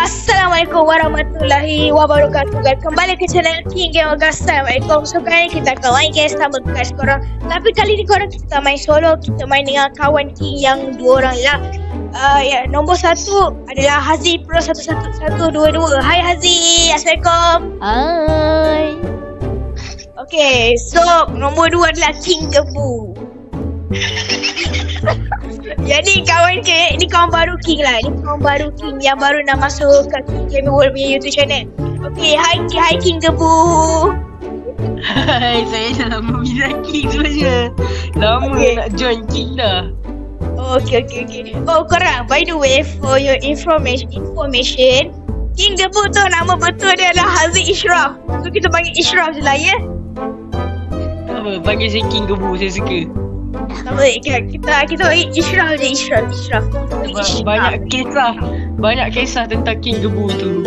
Assalamualaikum warahmatullahi wabarakatuh guys. Kembali ke channel King Game. Assalamualaikum. So kali ni kita akan main guys sama guys korang. Tapi kali ni korang kita main solo. Kita main dengan kawan King yang dua orang lah. Ya, nombor satu adalah Hazi Pro 111122. Hai Hazi, Assalamualaikum. Hai. Okay, so nombor dua adalah King Gebu. Jadi kawan ke, ni kawan baru King lah. Ni kawan baru King yang baru nak masuk ke King Game World punya YouTube channel. Okay, hai King Gebu. Hai, saya dah lama minat King sebenarnya. Lama nak join King dah. Okay. Oh korang, by the way, for your information, King Gebu tu nama betul dia adalah Haziq Ishraf. So kita panggil Ishraf je lah ya. Apa, panggil saya King Gebu, saya suka. Tak baik, kita panggil Ishraf je, Ishraf. Banyak kisah tentang King Gebu tu.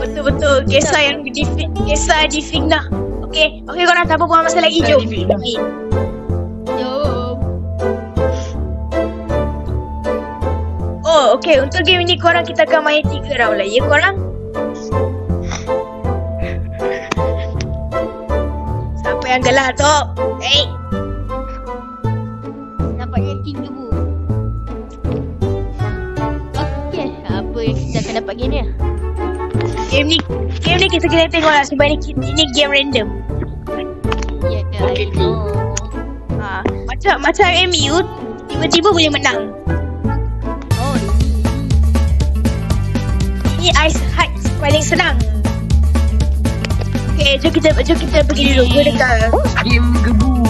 Betul, kisah yang difitnah. Okay korang tak apa buang masa lagi, jom. Oh, okay, untuk game ni korang kita akan main 3 round lah, ya korang? Siapa yang gelar tu? Hey! Nampaknya King Gebu. Okay, apa yang kita akan dapat game ni? Game ni kita kena tengok lah sebab ini game random. Ya, Okay, Macam MU, tiba-tiba boleh menang. Ini ice hide paling senang. Okay, jom kita pergi dulu ke dekat Game Gebu.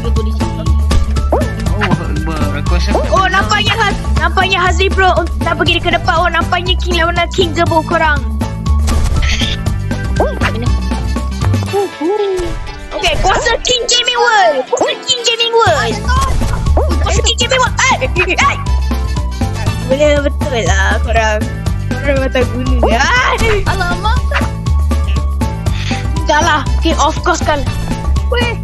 Gebu di sini. Oh, Akbar. Aku rasa Oh, nampaknya Hazi Pro nak pergi ke depan. Oh, nampaknya King lawan King Gebu korang. Okay, kuasa King Gaming World. Boleh betul lah korang mata guna dia. Alamak. Kalah. Okay, of course kalah. Weh.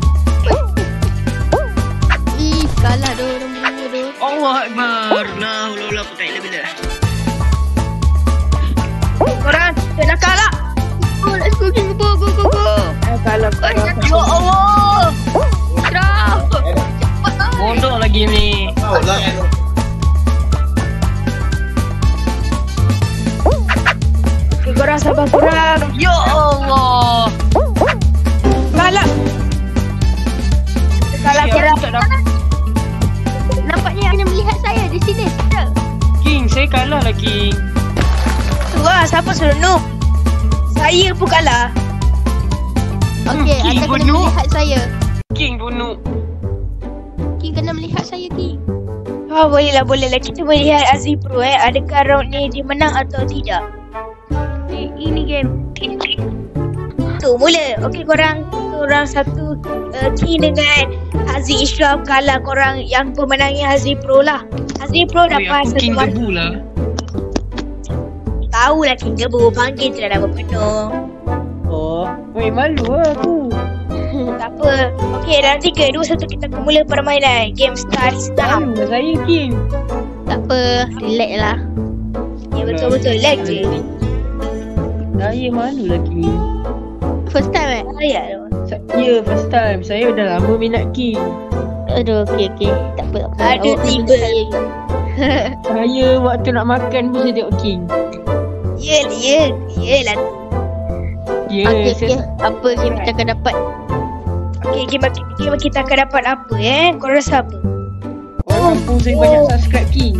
Ih, kalah dah nombor tu. Allah Akbar. Nah, aku tak boleh bila. Korang, kita nak kalah. Oh, let's go King Gebu. Go. Kalah. Ya Allah. Ishraf. Cepat lah. Bodoh lagi ni. Okay, korang sabar korang. Ya Allah. Kalah. Kalah korang. Nampaknya kena melihat saya di sini. King, saya kalah lah King. Tu lah, siapa suruh noob? Saya pun kalah. Okey, King anda kena bunuh. melihat saya. King bunuh. King kena melihat saya, King. Oh, boleh lah. Kita boleh lihat Hazi Pro adakah round ni dia menang atau tidak. Ini game. Tu, mula. Okey korang. Round satu King dengan Hazi Ishraf kalah korang. Yang pemenangnya Hazi Pro lah. Hazi Pro dapat Aku King satu Gebu lah. Tahulah King Gebu, panggil je lah nama penuh. Oh, malu lah aku. Tak apa. Okey, dalam 3, 2, 1 kita akan mula permainan. Game start. Malu lah saya King. Tak apa, relax lah. Ya betul-betul lag je. Saya malu lah King. First time Ayat tu. Ya, first time. Saya dah lama minat King. Aduh, okey. Tak apa. Ada Awak tiba. Saya waktu nak makan pun saya tengok King. Yelah. Ya, Okey. Apa game kita akan dapat? Okey, game kita akan dapat apa Kau rasa apa? Walaupun saya banyak subscribe King.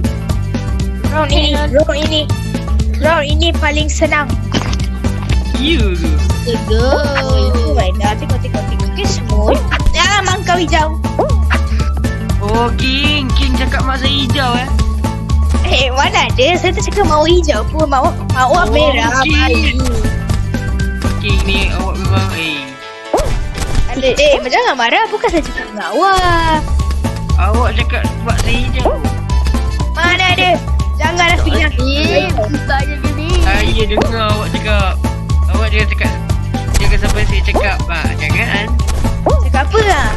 Round ini paling senang. Ya ke? Go. Oh my god, tengok. Okay, smooth. Jangan mangkau hijau. Oh King cakap mak saya hijau Mana ada? Saya tak cakap mahu hijau pun. Mahu merah. King ni awak memang Jangan marah. Bukan saya cakap dengan awak. Awak cakap mak saya hijau. Mana ada? Janganlah fikir. Susahnya game ni. Saya dengar awak cakap. Awak jangan cakap. Jangan sampai saya cakap Jangan. Cakap apa lah?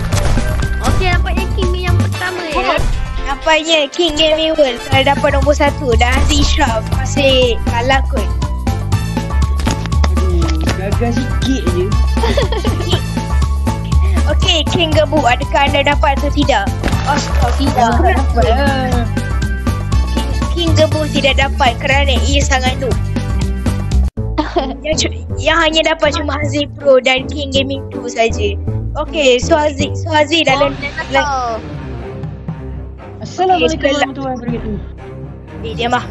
Okey, nampaknya King ni yang pertama ya. Nampaknya King Gaming World kalau dapat nombor 1 dan Haziq Ishraf masih kalah kot. Aduh, gagal sikit je. Okey, King Gebu, adakah anda dapat atau tidak? Tidak. King Gebu tidak dapat kerana ia sangat noob. yang hanya dapat cuma Haziq Pro dan King Gaming 2 saja. Okey, so Haziq dalam Assalamualaikum warahmatullahi wabarakatuh. Diam lah.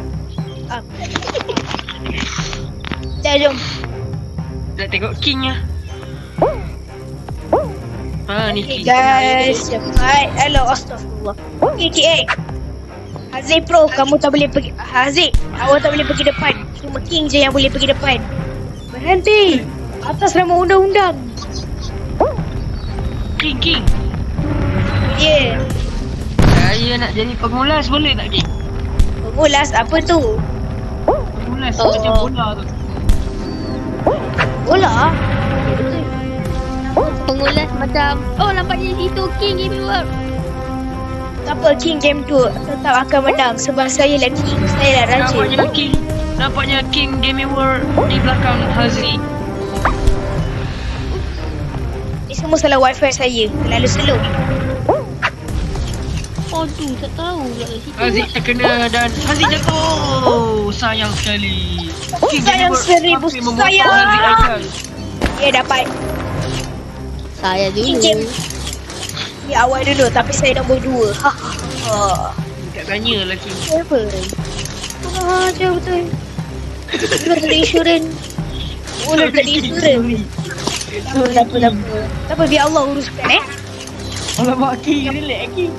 Dah jom. Nak tengok King lah. Ni Okay King. guys, cepat. Hello, astagfirullah. Okay, Haziq Pro, kamu tak boleh pergi. Haziq, awak tak boleh pergi depan. Cuma King je yang boleh pergi depan. Berhenti. Atas nama undang-undang. King. Ya. Saya nak jadi pengulas boleh tak King? Pengulas apa tu? Pengulas macam bola tu. Bola? Pengulas macam nampaknya itu King Gaming World. Tak apa, King Game 2 tetap akan menang sebab saya lah King. Saya lah raja. Nampaknya King Gaming World di belakang Haziq. Ni semua salah wifi saya. Terlalu slow. Aduh, tak tahu pula kat situ. Haziq terkena dan Haziq jatuh. Sayang sekali. King Sayang Gaming World 1000 hampir membuat sayang. Haziq gagal. Dia dapat. Saya King dulu. Game. Ya, awal dulu tapi saya nombor 2. Tak tanya lah King. Apa? Aja betul. Ular dari insurans. Ular dari insurans. Tak apa, biar Allah uruskan Alamak King, relax King.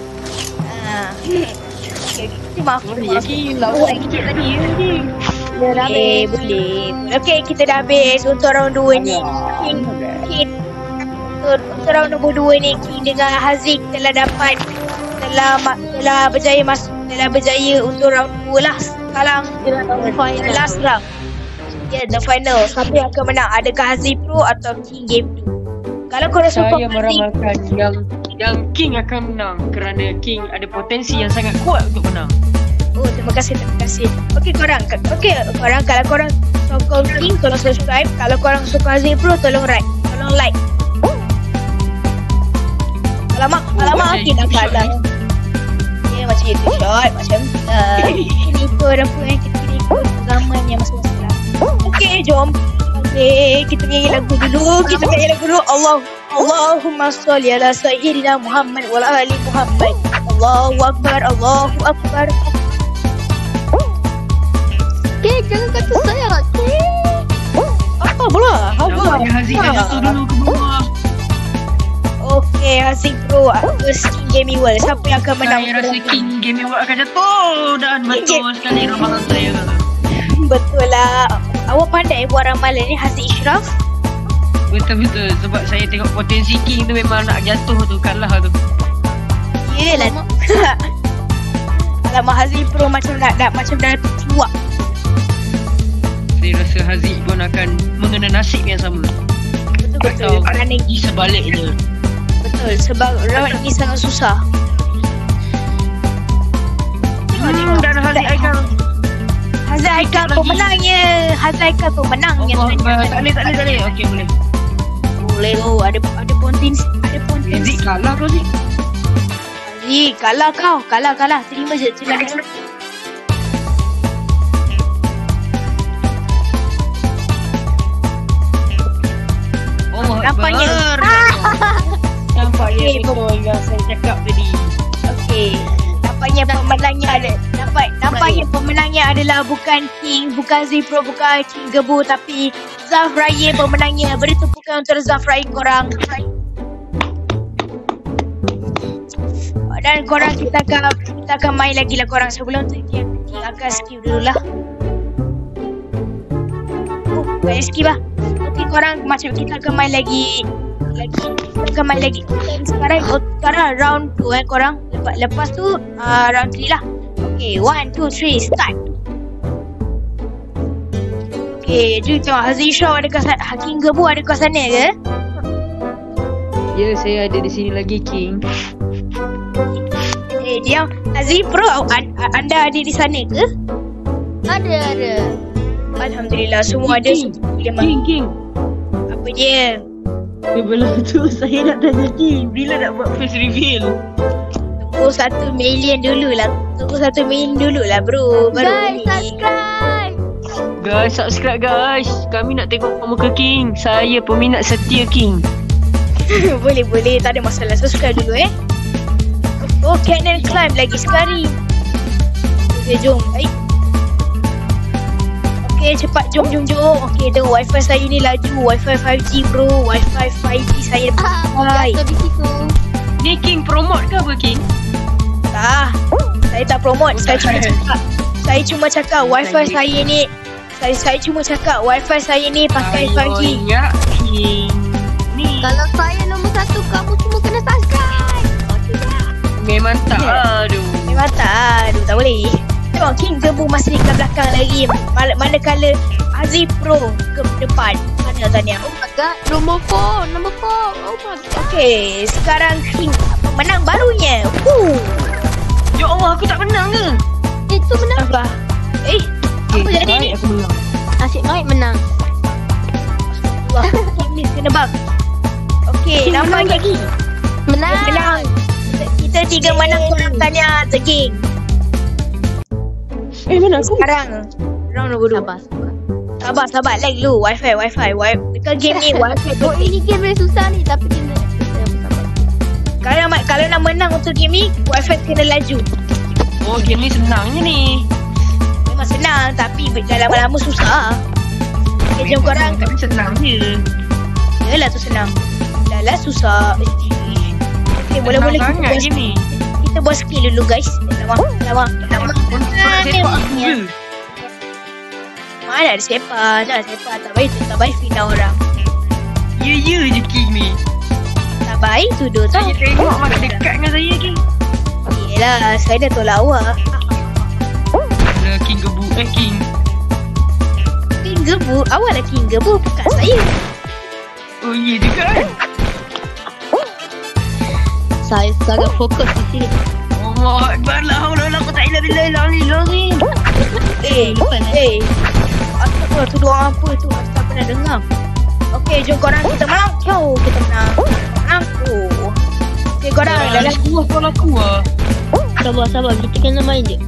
Okay, maaf. King, lawan sikit tadi ya King. Boleh. Okay, kita dah habis untuk round 2 ni. King. Untuk round nombor 2 ni, King dengan Haziq telah berjaya untuk round 2 lah. Sekarang last round. The final. Siapa yang akan menang? Adakah Haziq Pro atau King Game 2? Kalau korang Saya support Haziq, meramalkan Yang King akan menang kerana King ada potensi yang sangat kuat untuk menang. oh, terima kasih. Okey korang kalau korang sokong King, tolong subscribe. Kalau korang suka Haziq Pro, tolong like. Alamak, King dah kalah. Ya, macam itu shot. Macam kita ikut apa yang kita ikut zaman yang masing-masing lah. Okey, jom. Okey, kita nyanyi lagu dulu. Allahumma sholli ala sayyidina Muhammad wa ala ali Muhammad. Allahu akbar. Okay, jangan kata saya lah. Apa pula? Nampaknya Haziq dah jatuh dulu ke bawah. Okey, Haziq Pro versus King Gaming World. Siapa yang akan menang? Saya rasa King Gaming World akan jatuh. Dan betul sekali ramalan saya. Betul lah. Awak pandai buat ramalan ni, Haziq Ishraf. Betul. Sebab saya tengok potensi King tu memang nak jatuh tu, kalah tu. Yelah. Alamak, Haziq Pro macam dah cuak. Saya rasa Haziq pun akan mengenai nasib yang sama. Betul. Kerana Di sebaliknya. betul sebab round ni sangat susah. Dan Haziq Aikal. Haziq Aikal pemenangnya. Allah Akbar. Tak boleh. Okey, boleh. Boleh tu. Ada potensi. Haziq kalah kau Haziq. Haziq, kalah kau. Kalah. Terima je. Allah Nampaknya. Nampaknya betul yang saya cakap tadi. Okey. Nampaknya pemenangnya adalah bukan King, bukan Haziq Pro, bukan King Gebu, tapi Zaf Raya pemenangnya. Beri tepukan untuk Zaf Raya korang. Dan korang kita akan main lagi lah korang. Sebelum tu King akan skip dulu lah. Saya skip lah. Nanti korang macam kita akan main lagi. Sekarang round 2 korang. Lepas tu round 3 lah. Okay, 1, 2, 3 start. Okay, jom tengok Haziq Ishraf ada kat sana. King Gebu ada kat sana ke? Ya, saya ada di sini lagi King. Okay, diam. Azri Pro, anda ada di sana ke? Ada. Alhamdulillah, semua ada. King. Apa dia? Sebelum tu saya nak tanya King, bila nak buat face reveal? Tunggu 1 million dulu lah. Bro. Baru Guys, ni. subscribe. Guys, subscribe guys. Kami nak tengok muka King. Saya peminat setia King. Boleh. Tak ada masalah. Subscribe dulu Oh, Cannon Climb lagi sekali. Okay, jom. Okay, cepat jom. Okay, tengok wifi saya ni laju. Wifi 5G bro. Wifi 5G saya pakai. Jatuh di situ. Ni King promote ke apa King? Tak. Saya tak promote. Saya cuma cakap wifi saya ni. Saya cuma cakap wifi saya ni pakai 5G. Ya King. Ni Kalau saya nombor 1, kamu cuma kena subscribe. memang tak. Aduh. Memang tak. Aduh, tak boleh. Tengok King Gebu masih di belakang lagi. Manakala Azri Pro ke depan. Mana tanya? Oh my god, nombor 4. Oh my god. Okay, sekarang King menang barunya. Ya Allah, aku tak menang ke? Itu menang. Apa? Apa jadi ni? Aku menang. Asyik naik menang. Wah, King ni kena bug. Okay, nampaknya King menang. Kita 3 menang, korang tanya The King. Mana aku? Sekarang round nombor 2. Sabar, lag dulu. Wifi. Dekat game ni wifi Oh, ini game yang susah ni, tapi kena sabar. Kalau nak menang untuk game ni, wifi kena laju. Oh, game ni senangnya ni. Memang senang, tapi dah lama-lama susah. Okay, jom korang. Tapi senang je. Yalah tu senang. Dah lah susah. Okay, boleh-boleh Senang sangat game ni. kita buat skill dulu guys. Lama. Nak sepak aku ke? Mana ada sepak. Tak baik fitnah orang. Ya je King ni. Tak baik tuduh tau. Saya tengok makin dekat dengan saya King. Yelah, saya dah tolak awak. King Gebu. King. King Gebu? Awak lah King Gebu, bukan saya. Oh iya juga kan? Saya sangat fokus di sini. Allah Akbar lah. Allah aku tak ilah billah. Astagfirullah, tu doa apa tu? Astagfirullah, pernah dengar. Okay, jom korang kita menang. Kita menang. Okay, korang dalam aku lah. Sabar, kita kena main je.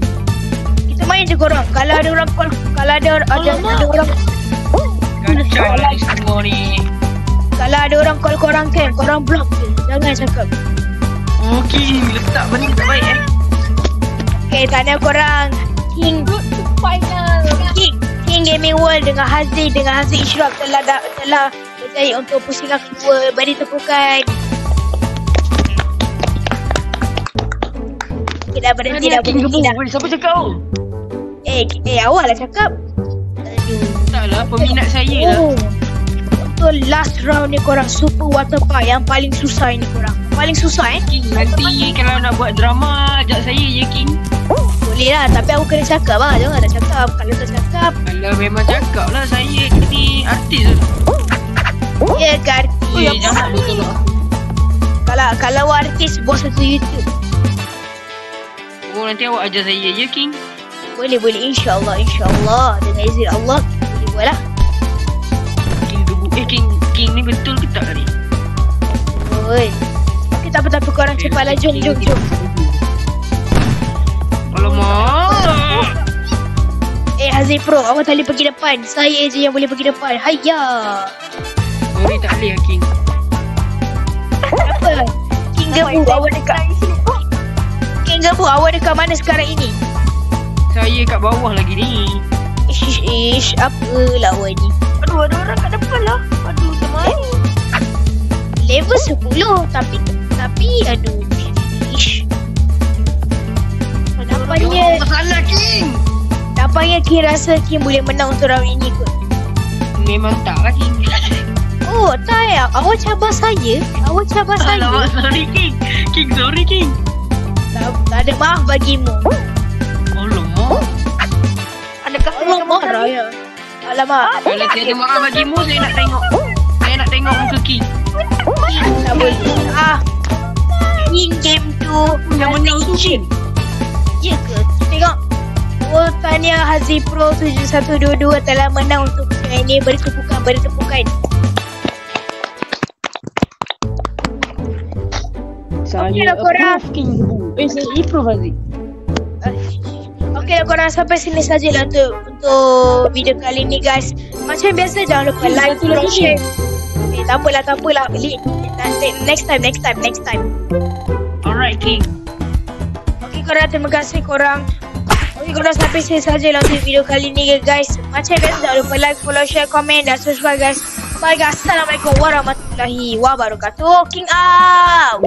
kita main je korang. Kalau ada orang call, kalau ada orang Kacau lah ni semua ni. kalau ada orang call korang kan, korang block je. Jangan cakap. Oh King, letak benda tak baik Okay, tanya korang. King Gaming World dengan Haziq Ishraq telah berjaya untuk pusingan kedua. Beri tepukan. Okay, dah berhenti dah. Siapa cakap tu? Awak lah cakap. Taklah, peminat saya lah. Untuk last round ni korang, Super Water Park yang paling susah ni korang. Paling susah King, nanti kalau nak buat drama, ajak saya je King. Boleh lah, tapi aku kena cakap lah. Jangan tak cakap. Kalau tak cakap, Kalau memang cakap lah, saya ni artis tu. ya ke artis. Jangan lu tolong aku. Kalau artis, buat satu YouTube. Oh, nanti awak ajar saya je King. Boleh, InsyaAllah. Dengan izin Allah, boleh buat lah. King Gebu. King ni betul ke tak ni? Oi. Okay, tak apa. Korang cepatlah. Jom. Alamak. Haziq Pro, awak tak boleh pergi depan. Saya je yang boleh pergi depan. Hayya. Sorry tak boleh King. Apa? King Gebu, awak dekat King Gebu, awak dekat mana sekarang ini? Saya kat bawah lagi ni. Ish, apalah awak ni? Aduh, ada orang kat depan lah. Aduh, teman. Level 10, tapi aduh. Ish. Nampaknya Salah King. King rasa King boleh menang untuk round ini kot. Memang tak lah King. Oh, tak ya. Awak cabar saya. Alamak, sorry King. Sorry King. Tak ada maaf bagimu. Alamak. Adakah Allah marah ya. Alamak. Kalau tiada maaf bagimu, saya nak tengok muka King. Tak boleh. King game tu Yang menang tu King. Ya ke? Tengok. Tanya Hazi Pro 7122 telah menang untuk pertandingan ini. Beri tepukan. Saya korang. approve King. Saya approve Haziq. Okey lah korang, sampai sini sajalah untuk video kali ni guys. Macam biasa jangan lupa like, follow, share. Tak apalah. Next time. Alright King. Okey korang, terima kasih korang. Okey korang, sampai sini sajalah untuk video kali ni guys. Macam biasa jangan lupa like, follow, share, komen dan subscribe guys. Bye guys. Assalamualaikum warahmatullahi wabarakatuh. King out.